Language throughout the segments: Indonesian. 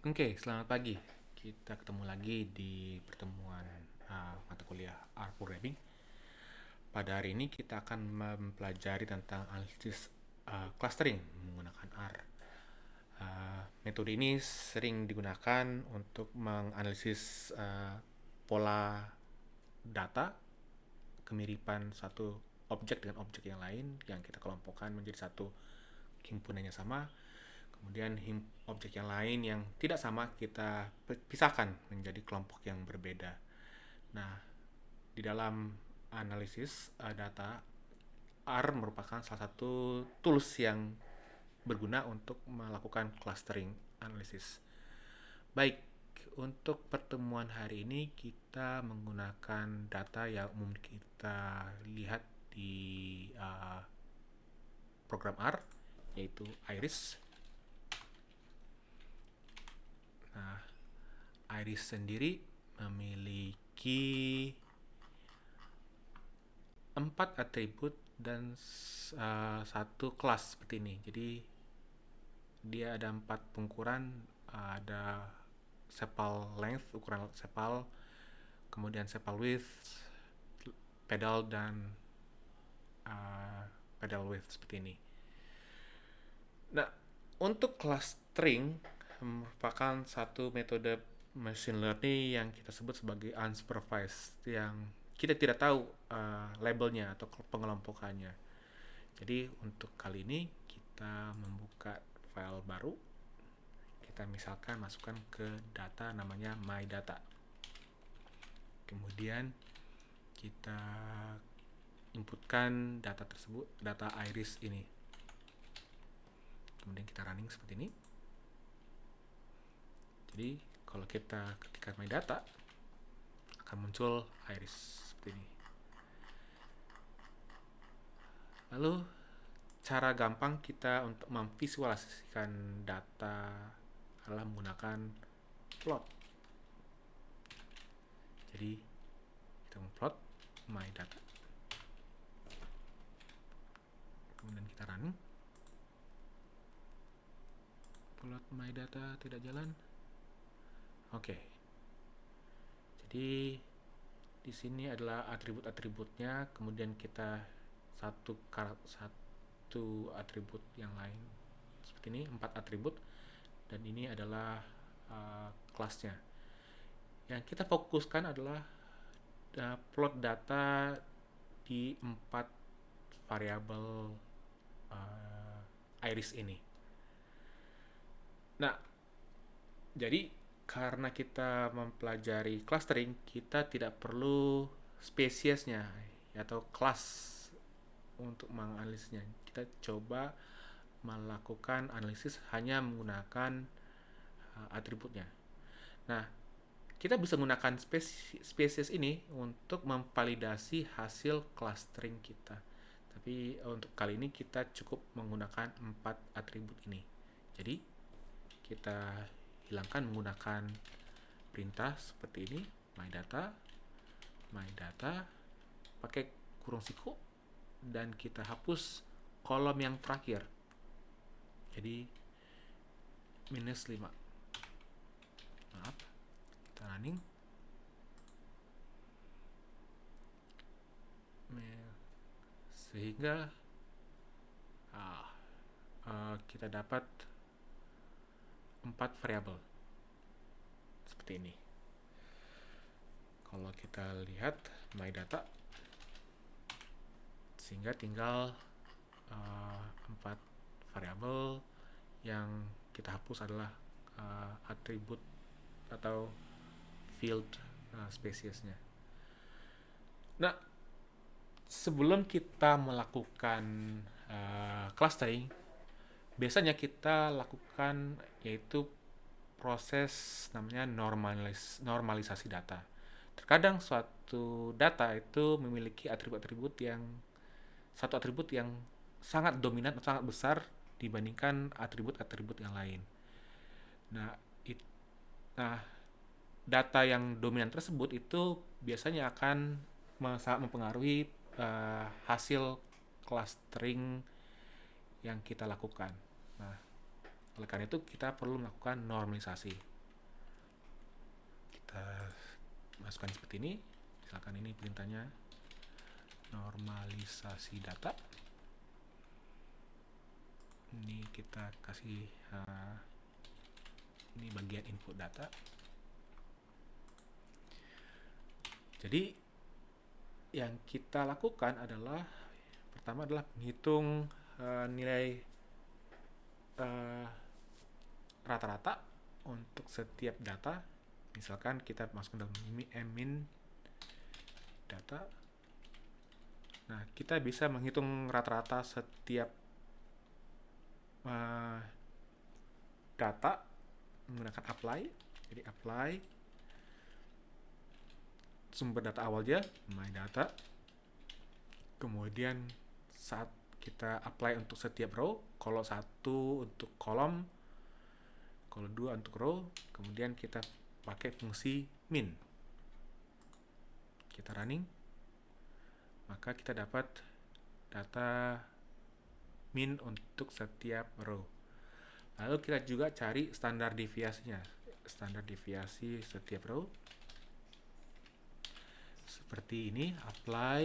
Oke, selamat pagi. Kita ketemu lagi di pertemuan mata kuliah R Programming. Pada hari ini kita akan mempelajari tentang analisis clustering menggunakan R. Metode ini sering digunakan untuk menganalisis pola data, kemiripan satu objek dengan objek yang lain yang kita kelompokkan menjadi satu himpunannya sama. Kemudian objek yang lain yang tidak sama kita pisahkan menjadi kelompok yang berbeda. Nah, di dalam analisis data, R merupakan salah satu tools yang berguna untuk melakukan clustering analisis. Baik, untuk pertemuan hari ini kita menggunakan data yang umum kita lihat di program R, yaitu Iris. Nah, Iris sendiri memiliki 4 atribut dan satu kelas seperti ini. Jadi dia ada 4 pengukuran, ada sepal length, ukuran sepal, kemudian sepal width, pedal, dan pedal width seperti ini. Nah, untuk clustering merupakan satu metode machine learning yang kita sebut sebagai unsupervised, yang kita tidak tahu labelnya atau pengelompokannya. Jadi untuk kali ini kita membuka file baru. Kita misalkan masukkan ke data namanya my data. Kemudian kita inputkan data tersebut, data iris ini. Kemudian kita running seperti ini. Jadi kalau kita ketikkan my data, akan muncul iris seperti ini. Lalu cara gampang kita untuk memvisualisasikan data adalah menggunakan plot. Jadi kita memplot my data. Kemudian kita run. Plot my data tidak jalan. Oke. Jadi di sini adalah atribut-atributnya, kemudian kita satu atribut yang lain seperti ini, 4 atribut, dan ini adalah kelasnya. Yang kita fokuskan adalah plot data di 4 variabel iris ini. Nah, jadi karena kita mempelajari clustering, kita tidak perlu spesiesnya atau kelas untuk menganalisisnya. Kita coba melakukan analisis hanya menggunakan atributnya. Nah, kita bisa menggunakan spesies ini untuk memvalidasi hasil clustering kita. Tapi untuk kali ini kita cukup menggunakan 4 atribut ini. Jadi kita hilangkan menggunakan perintah seperti ini, my data, pakai kurung siku, dan kita hapus kolom yang terakhir. Jadi -5. Maaf, kita running. Sehingga kita dapat 4 variabel seperti ini. Kalau kita lihat my data, sehingga tinggal 4 variabel yang kita hapus adalah atribut atau field spesiesnya. Nah, sebelum kita melakukan clustering, biasanya kita lakukan yaitu proses namanya normalisasi data. Terkadang suatu data itu memiliki atribut-atribut yang sangat dominan atau sangat besar dibandingkan atribut-atribut yang lain. Nah, nah, data yang dominan tersebut itu biasanya akan sangat mempengaruhi hasil clustering yang kita lakukan. Nah, oleh karena itu kita perlu melakukan normalisasi. kita masukkan seperti ini. Misalkan ini perintahnya normalisasi data. Ini kita kasih ini bagian input data. Jadi yang kita lakukan adalah pertama adalah menghitung nilai rata-rata untuk setiap data. Misalkan kita masukkan dalam min data. Nah, kita bisa menghitung rata-rata setiap data menggunakan apply. Jadi apply sumber data awalnya my data. Kemudian saat kita apply untuk setiap row, kalau 1 untuk kolom, kalau 2 untuk row, kemudian kita pakai fungsi min. Kita running, maka kita dapat data min untuk setiap row. Lalu kita juga cari standar deviasinya. Standar deviasi setiap row. Seperti ini, apply.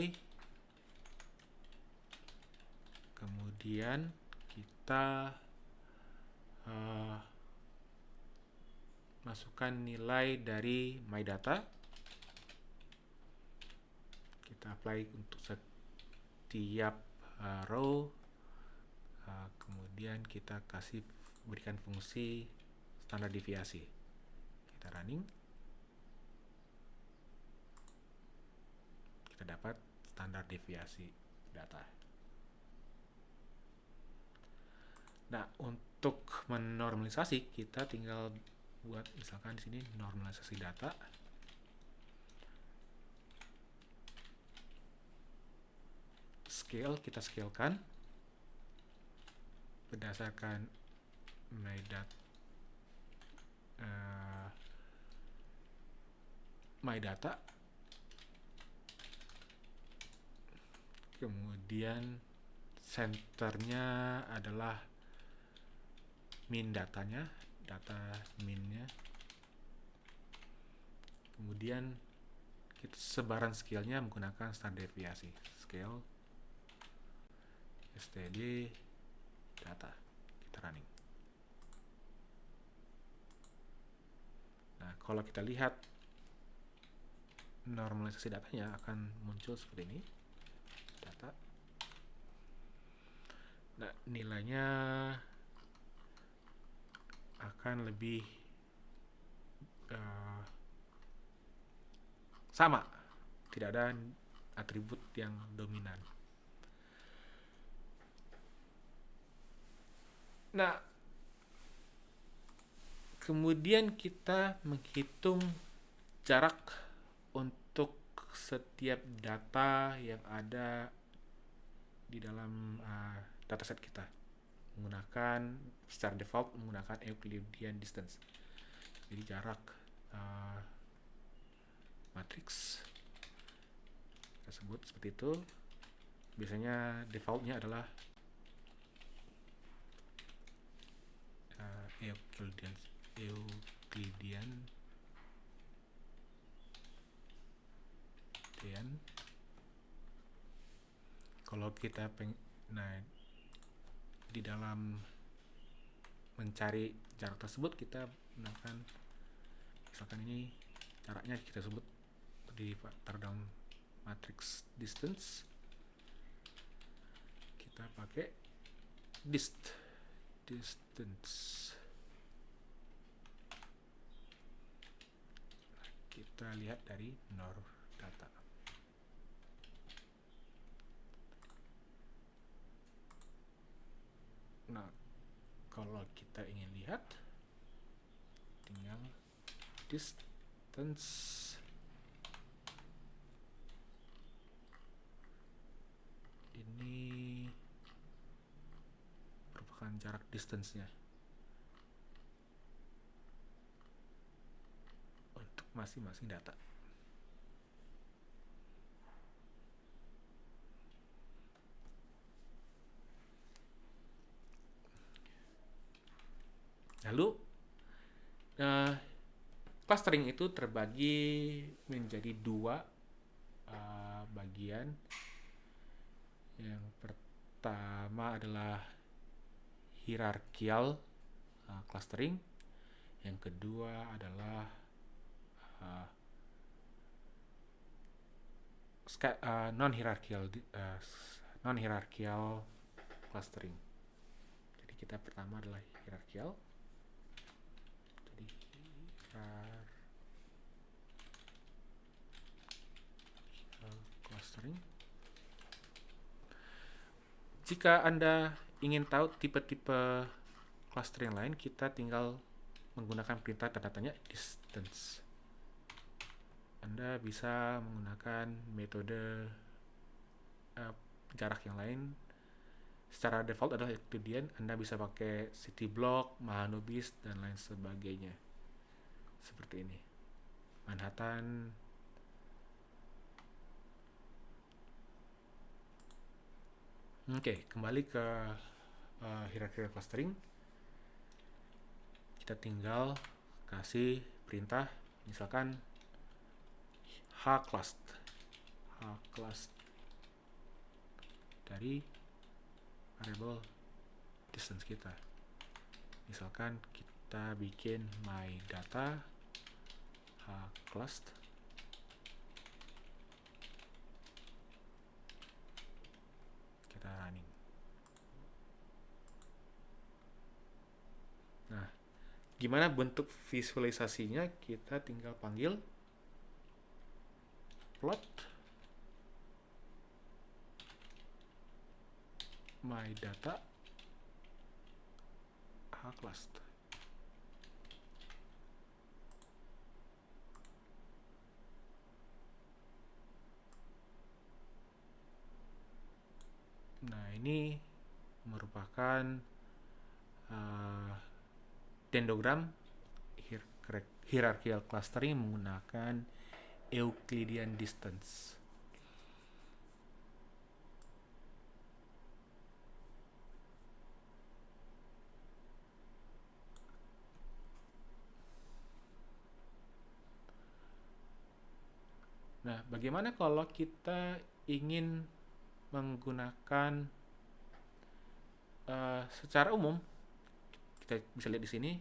Kemudian kita masukkan nilai dari my data. Kita apply untuk setiap row. Kemudian kita berikan fungsi standar deviasi. Kita running. Kita dapat standar deviasi data. Nah, untuk menormalisasi kita tinggal buat misalkan di sini normalisasi data. Scale kita scalekan berdasarkan my data. Kemudian centernya adalah min datanya, data minnya. Kemudian kita sebaran scale-nya menggunakan standar deviasi. Scale std data. Kita running. Nah, kalau kita lihat normalisasi datanya akan muncul seperti ini. Data. Nah, nilainya akan lebih sama. Tidak ada atribut yang dominan. Nah, kemudian kita menghitung jarak untuk setiap data yang ada di dalam dataset kita menggunakan secara default menggunakan Euclidean distance. Jadi jarak matriks kita sebut seperti itu. Biasanya defaultnya adalah Euclidean kalau kita di dalam mencari jarak tersebut kita gunakan misalkan ini jaraknya kita sebut di dalam matrix distance, kita pakai distance. Kita lihat dari norm data. Nah, kalau kita ingin lihat, tinggal distance. Ini merupakan jarak distance-nya untuk masing-masing data. Lalu clustering itu terbagi menjadi dua bagian. Yang pertama adalah hierarchical clustering. Yang kedua adalah non-hierarchical clustering. Jadi kita pertama adalah hierarchical. Jadi hierarchical clustering. Jika Anda ingin tahu tipe-tipe cluster yang lain, kita tinggal menggunakan perintah tanda tanya distance. Anda bisa menggunakan metode jarak yang lain. Secara default adalah Euclidean. Anda bisa pakai CityBlock, Mahalanobis, dan lain sebagainya. Seperti ini. Manhattan. Oke, kembali ke hierarchical clustering. Kita tinggal kasih perintah, misalkan hclust dari variable distance kita. Misalkan kita bikin my data hclust kita running. Nah, gimana bentuk visualisasinya? Kita tinggal panggil plot my data hclust. Nah, ini merupakan dendrogram hierarchical clustering menggunakan Euclidean distance. Nah, bagaimana kalau kita ingin menggunakan secara umum? Kita bisa lihat di sini.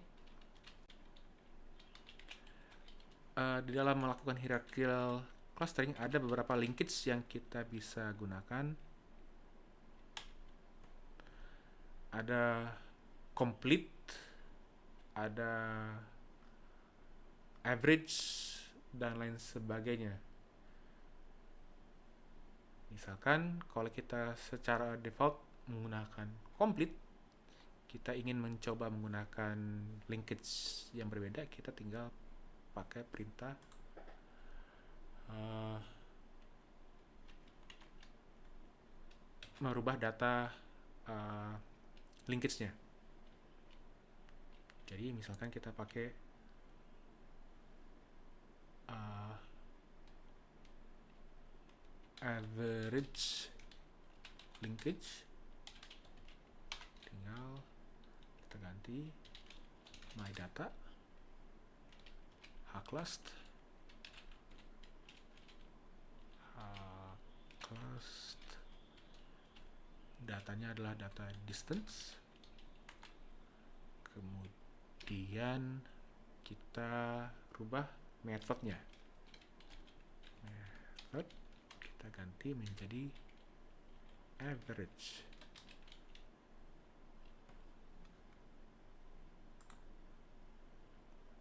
Di dalam melakukan hierarchical clustering ada beberapa linkage yang kita bisa gunakan. Ada complete, ada average, dan lain sebagainya. Misalkan kalau kita secara default menggunakan complete, kita ingin mencoba menggunakan linkage yang berbeda, kita tinggal pakai perintah merubah data linkage-nya. Jadi misalkan kita pakai average linkage, tinggal kita ganti my data hclust datanya adalah data distance, kemudian kita rubah methodnya, method kita ganti menjadi average.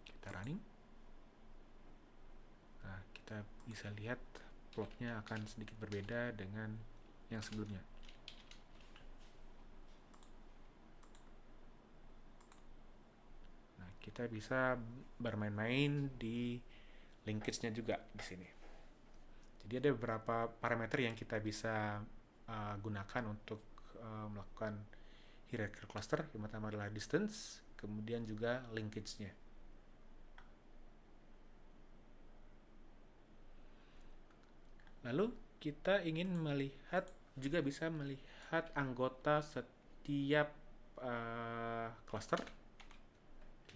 Kita running. Nah, kita bisa lihat plotnya akan sedikit berbeda dengan yang sebelumnya. Nah, kita bisa bermain-main di linkage-nya juga di sini. Jadi ada beberapa parameter yang kita bisa gunakan untuk melakukan hierarchical cluster. Yang pertama adalah distance, kemudian juga linkage-nya. Lalu kita ingin melihat, juga bisa melihat anggota setiap cluster.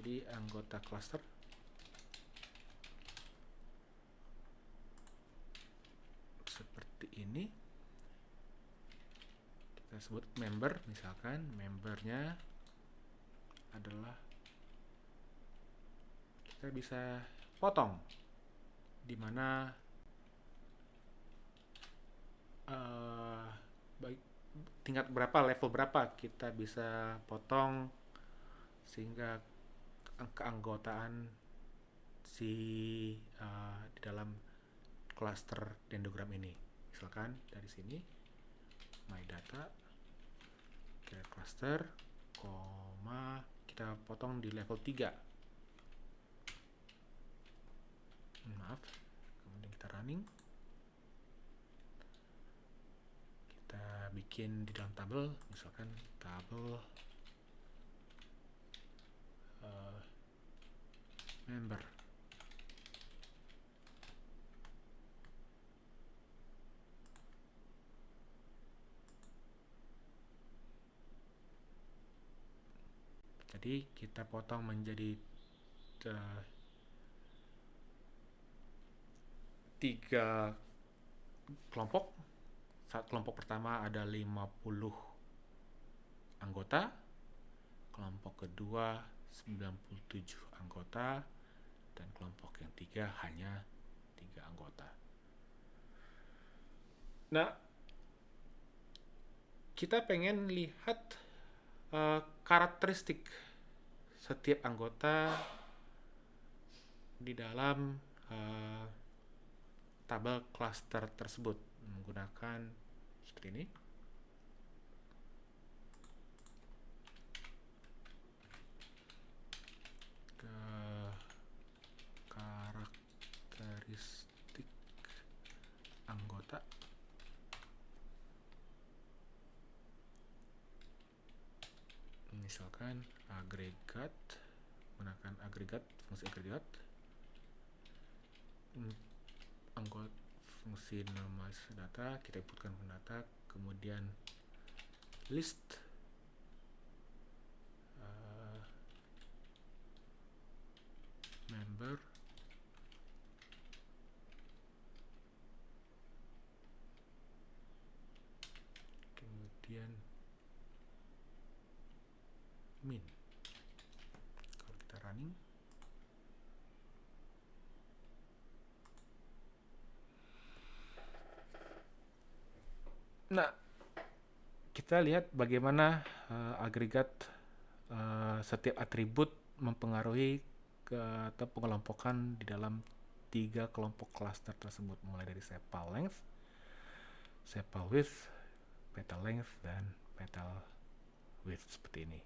Jadi anggota cluster ini. Kita sebut member, misalkan membernya adalah, kita bisa potong dimana tingkat berapa, level berapa kita bisa potong sehingga keanggotaan si di dalam cluster dendrogram ini. Misalkan dari sini my data get cluster, kita potong di level 3. Maaf, kemudian kita running, kita bikin di dalam tabel, misalkan tabel member. Jadi kita potong menjadi 3 kelompok. Saat kelompok pertama ada 50 anggota, kelompok kedua 97 anggota, dan kelompok yang 3 hanya 3 anggota. Nah, kita pengen lihat karakteristik setiap anggota di dalam tabel cluster tersebut menggunakan seperti ini. Karakteristik anggota. Misalkan agregat, menggunakan agregat, fungsi agregat, anggota fungsi normalisasi data, kita inputkan data, kemudian list member, kemudian min. Kalau kita running, nah kita lihat bagaimana agregat setiap atribut mempengaruhi atau pengelompokan di dalam 3 kelompok cluster tersebut, mulai dari sepal length, sepal width, petal length, dan petal width seperti ini.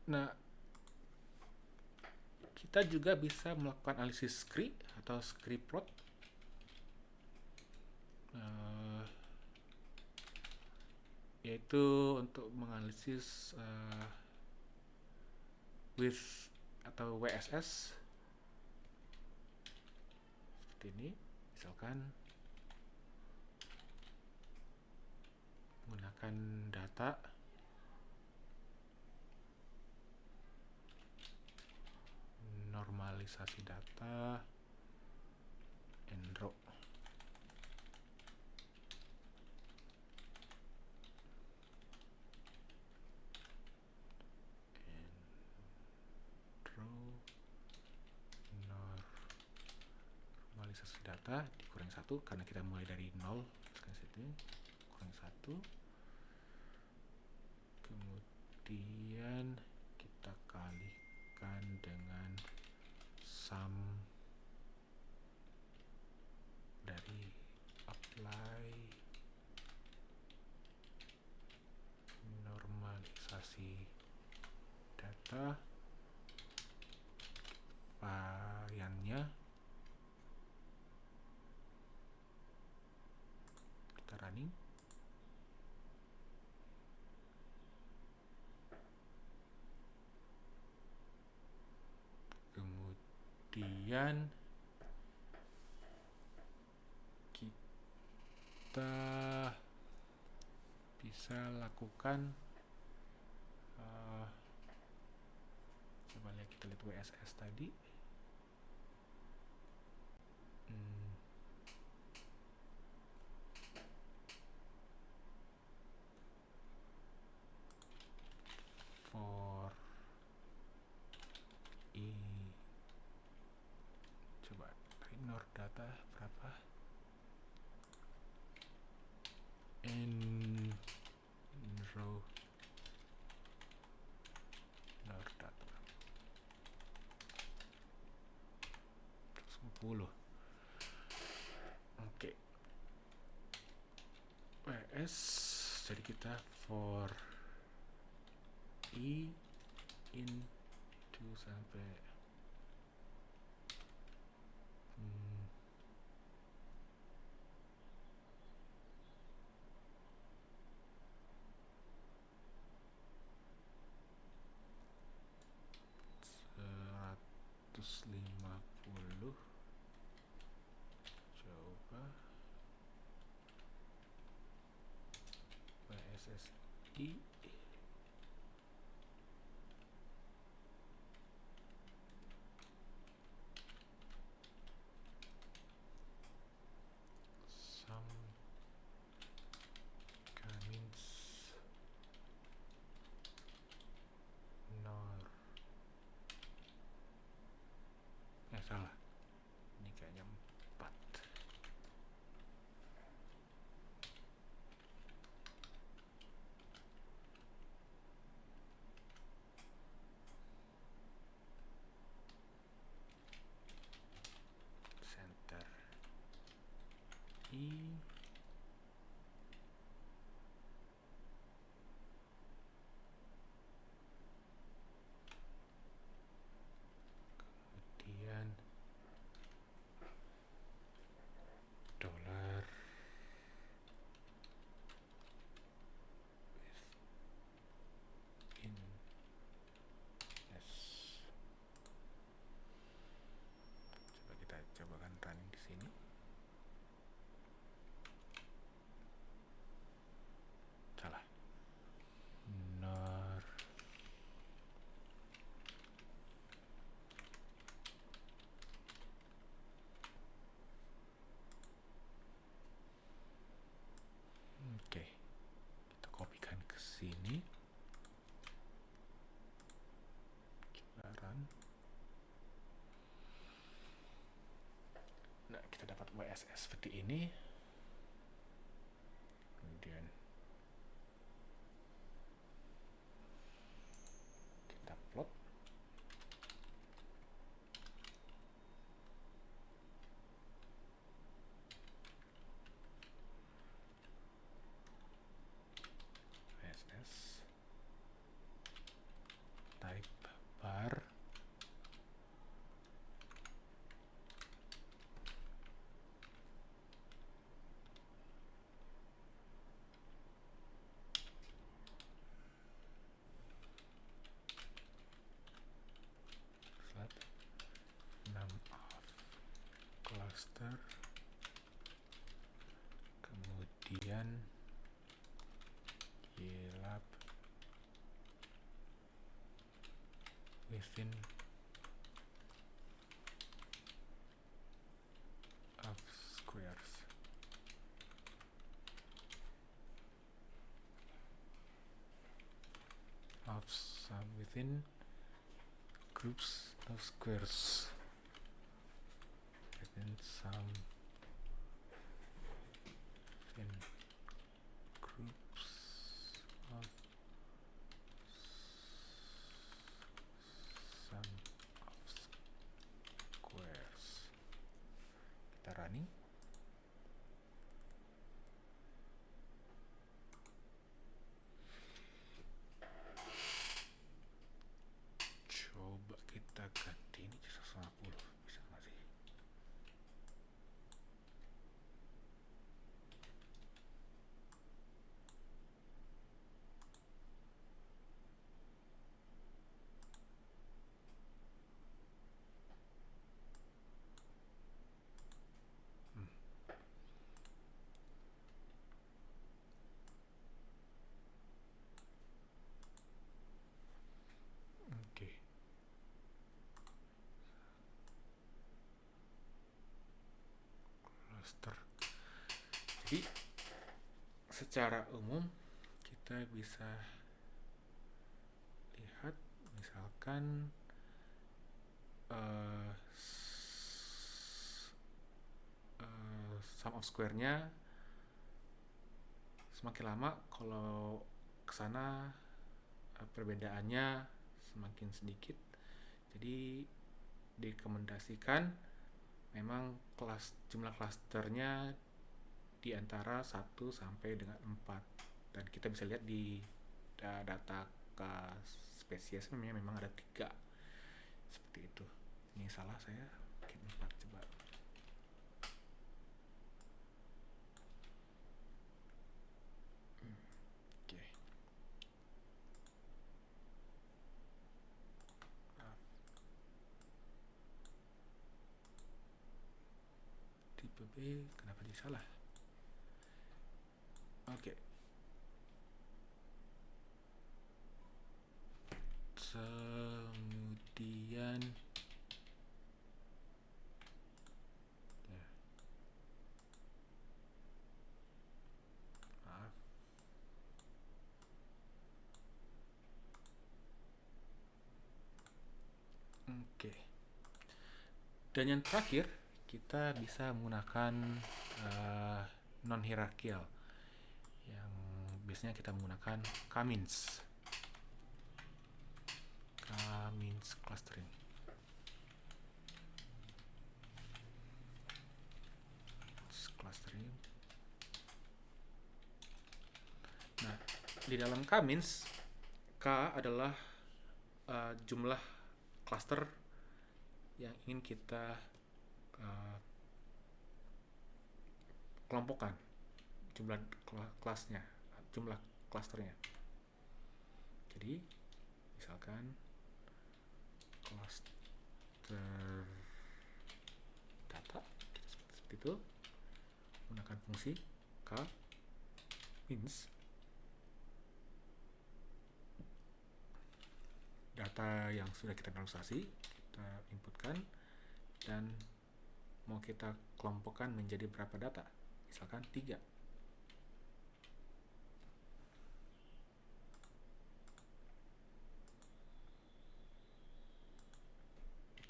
Nah, kita juga bisa melakukan analisis scree atau scree plot. Yaitu untuk menganalisis width atau WSS seperti ini. Misalkan menggunakan data normalisasi data enrow. Normalisasi data dikurang 1 karena kita mulai dari 0, sekarang situ kurang 1. Kemudian kita kalikan dengan sum dari apply normalisasi data variannya, kita running, kemudian kita bisa lakukan WSS tadi. For i coba ignore data berapa in row ignore data 10. Oke. WS jadi kita for i into sampai seratus 50. Coba WSSI some comments nor salah, ini kayaknya 4. Center i kemudian dollar in yes. Coba kita cobakan running di sini. Salah. Nor oke. Kita kopikan ke sini. Coba run. Nah, kita dapat WSS seperti ini. Kemudian kita plot. WSS type bar name of cluster, kemudian YLab within of squares. Of some within groups of squares. Within some within groups of some of squares. Kita running. Coba kita ganti ini 150, bisa nggak sih? cluster. Jadi secara umum kita bisa lihat misalkan sum of square-nya semakin lama kalau kesana perbedaannya semakin sedikit. Jadi direkomendasikan memang jumlah klasternya di antara 1 sampai dengan 4. Dan kita bisa lihat di data spesies memang ada 3. Seperti itu. Ini salah saya, bikin 4 coba. Oke. Tipe B kenapa dia salah? Oke. Kemudian ya. Maaf. Oke. Dan yang terakhir, kita bisa menggunakan non-hierarchical yang biasanya kita menggunakan K-means clustering. Nah, di dalam K-means, K adalah jumlah cluster yang ingin kita kelompokkan, jumlah kelasnya, jumlah clusternya. Jadi misalkan cluster data seperti itu, menggunakan fungsi K-means, data yang sudah kita normalisasi kita inputkan dan mau kita kelompokkan menjadi berapa data, misalkan 3.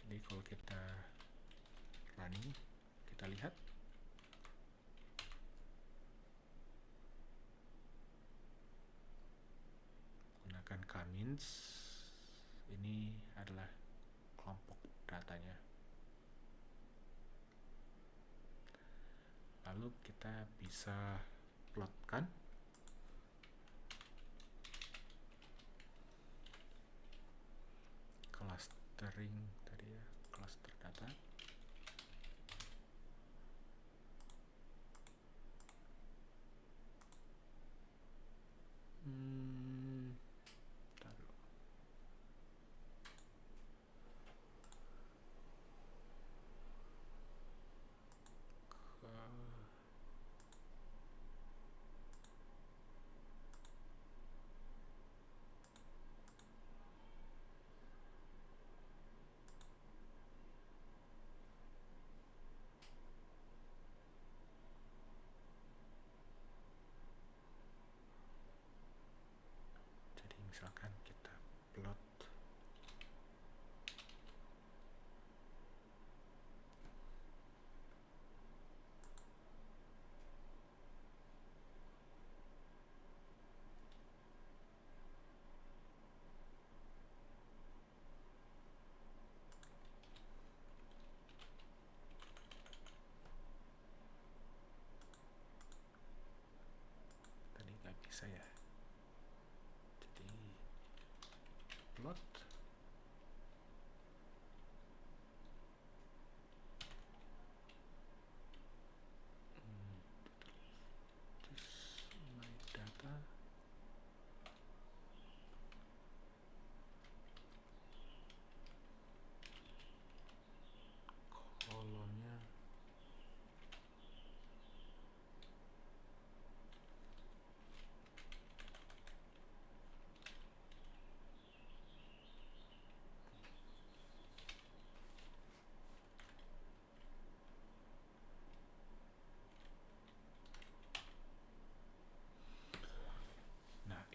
Jadi kalau kita running, kita lihat gunakan K-means, ini adalah kelompok datanya. Lalu kita bisa plotkan clustering tadi ya, cluster data.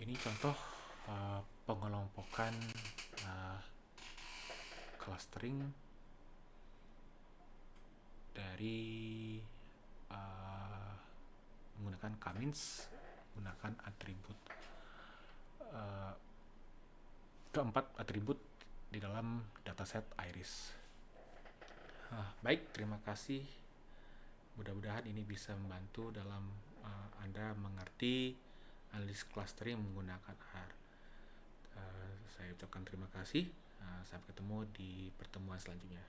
ini contoh pengelompokan clustering dari menggunakan k-means, menggunakan atribut keempat atribut di dalam dataset iris. Baik, terima kasih. Mudah-mudahan ini bisa membantu dalam Anda mengerti analisis clustering menggunakan R. Saya ucapkan terima kasih. Sampai ketemu di pertemuan selanjutnya.